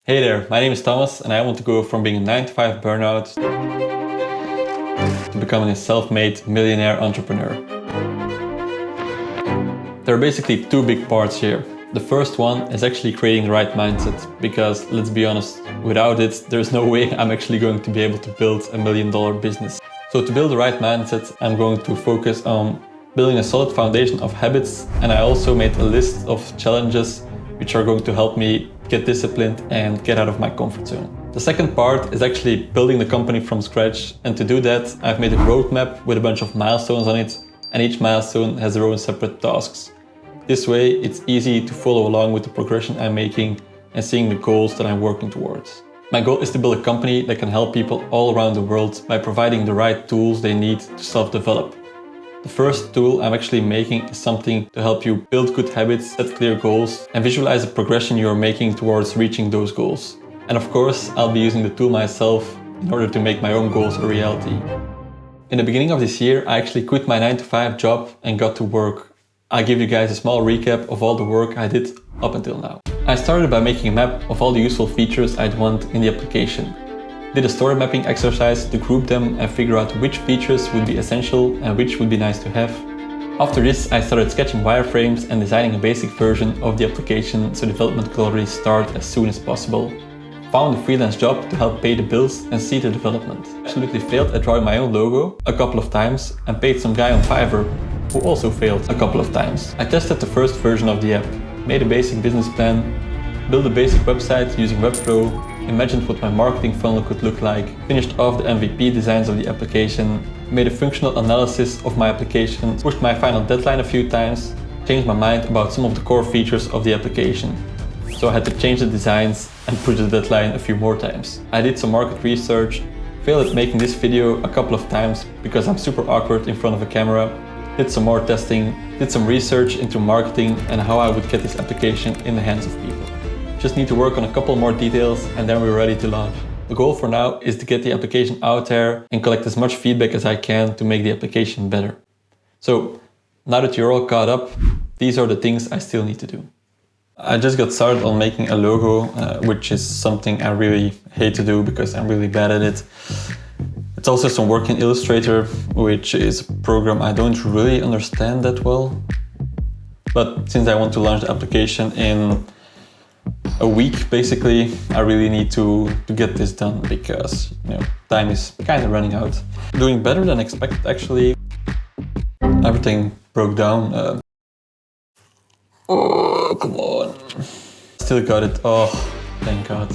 Hey there, my name is Thomas and I want to go from being a 9-to-5 burnout to becoming a self-made millionaire entrepreneur. There are basically two big parts here. The first one is actually creating the right mindset, because let's be honest, without it, there's no way I'm actually going to be able to build $1 million business. So to build the right mindset, I'm going to focus on building a solid foundation of habits, and I also made a list of challenges which are going to help me get disciplined and get out of my comfort zone. The second part is actually building the company from scratch, and to do that I've made a roadmap with a bunch of milestones on it, and each milestone has their own separate tasks. This way it's easy to follow along with the progression I'm making and seeing the goals that I'm working towards. My goal is to build a company that can help people all around the world by providing the right tools they need to self-develop. The first tool I'm actually making is something to help you build good habits, set clear goals, and visualize the progression you're making towards reaching those goals. And of course, I'll be using the tool myself in order to make my own goals a reality. In the beginning of this year, I actually quit my 9-to-5 job and got to work. I'll give you guys a small recap of all the work I did up until now. I started by making a map of all the useful features I'd want in the application. Did a story mapping exercise to group them and figure out which features would be essential and which would be nice to have. After this, I started sketching wireframes and designing a basic version of the application so development could already start as soon as possible. Found a freelance job to help pay the bills and see the development. Absolutely failed at drawing my own logo a couple of times and paid some guy on Fiverr who also failed a couple of times. I tested the first version of the app, made a basic business plan, built a basic website using Webflow, imagined what my marketing funnel could look like, finished off the MVP designs of the application, made a functional analysis of my application, pushed my final deadline a few times, changed my mind about some of the core features of the application. So I had to change the designs and push the deadline a few more times. I did some market research, failed at making this video a couple of times because I'm super awkward in front of a camera, did some more testing, did some research into marketing and how I would get this application in the hands of people. Just need to work on a couple more details and then we're ready to launch. The goal for now is to get the application out there and collect as much feedback as I can to make the application better. So now that you're all caught up, these are the things I still need to do. I just got started on making a logo, which is something I really hate to do because I'm really bad at it. It's also some work in Illustrator, which is a program I don't really understand that well. But since I want to launch the application in a week, basically, I really need to get this done because time is kind of running out. Doing better than expected, actually. Everything broke down. Oh, come on. Still got it. Oh, thank God.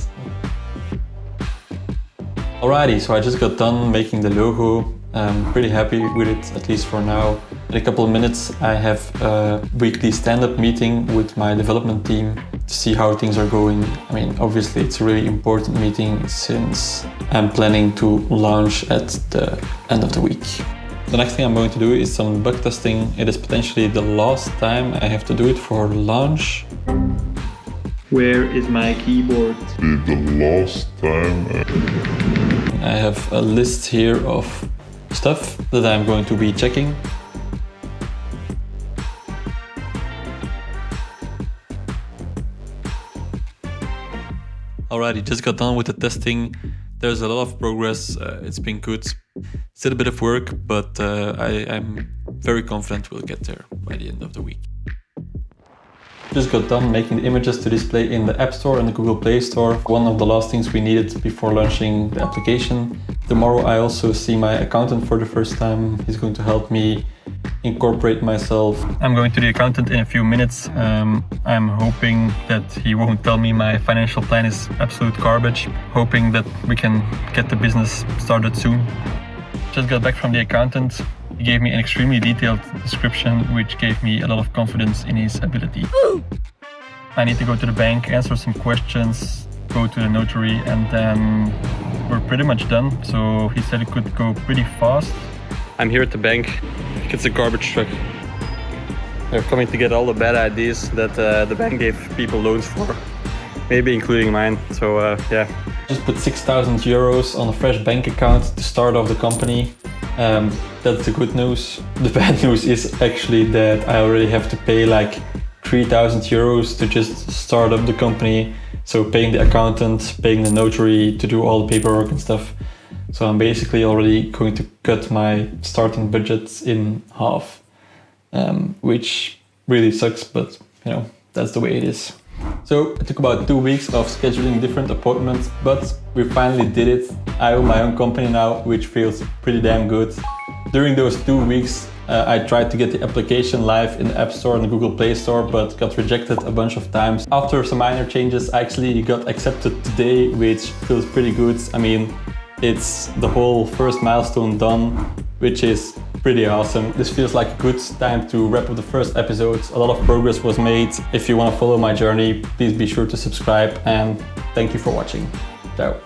Alrighty, so I just got done making the logo. I'm pretty happy with it, at least for now. In a couple of minutes, I have a weekly stand-up meeting with my development team to see how things are going. I mean, obviously it's a really important meeting since I'm planning to launch at the end of the week. The next thing I'm going to do is some bug testing. It is potentially the last time I have to do it for launch. Where is my keyboard? The last time I have a list here of stuff that I'm going to be checking. Alrighty, just got done with the testing. There's a lot of progress, it's been good. Still a bit of work, but I'm very confident we'll get there by the end of the week. Just got done making the images to display in the App Store and the Google Play Store. One of the last things we needed before launching the application. Tomorrow I also see my accountant for the first time. He's going to help me incorporate myself. I'm going to the accountant in a few minutes. I'm hoping that he won't tell me my financial plan is absolute garbage. Hoping that we can get the business started soon. Just got back from the accountant. He gave me an extremely detailed description, which gave me a lot of confidence in his ability. I need to go to the bank, answer some questions, go to the notary, and then we're pretty much done. So he said it could go pretty fast. I'm here at the bank. It's a garbage truck. They're coming to get all the bad ideas that the bank gave people loans for, maybe including mine. So yeah. Just put 6,000 euros on a fresh bank account to start off the company. That's the good news. The bad news is actually that I already have to pay like 3,000 euros to just start up the company So paying the accountant, paying the notary to do all the paperwork and stuff. So I'm basically already going to cut my starting budget in half, which really sucks, but you know, that's the way it is. So it took about 2 weeks of scheduling different appointments, but we finally did it. I own my own company now, which feels pretty damn good. During those 2 weeks, I tried to get the application live in the App Store and the Google Play Store, but got rejected a bunch of times. After some minor changes, I actually got accepted today, which feels pretty good. I mean, it's the whole first milestone done, which is pretty awesome. This feels like a good time to wrap up the first episode. A lot of progress was made. If you want to follow my journey, please be sure to subscribe, and thank you for watching. Ciao.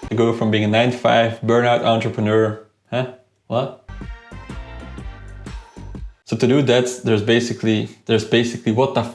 To go from being a 9-to-5 burnout entrepreneur, what? So to do that, there's basically what the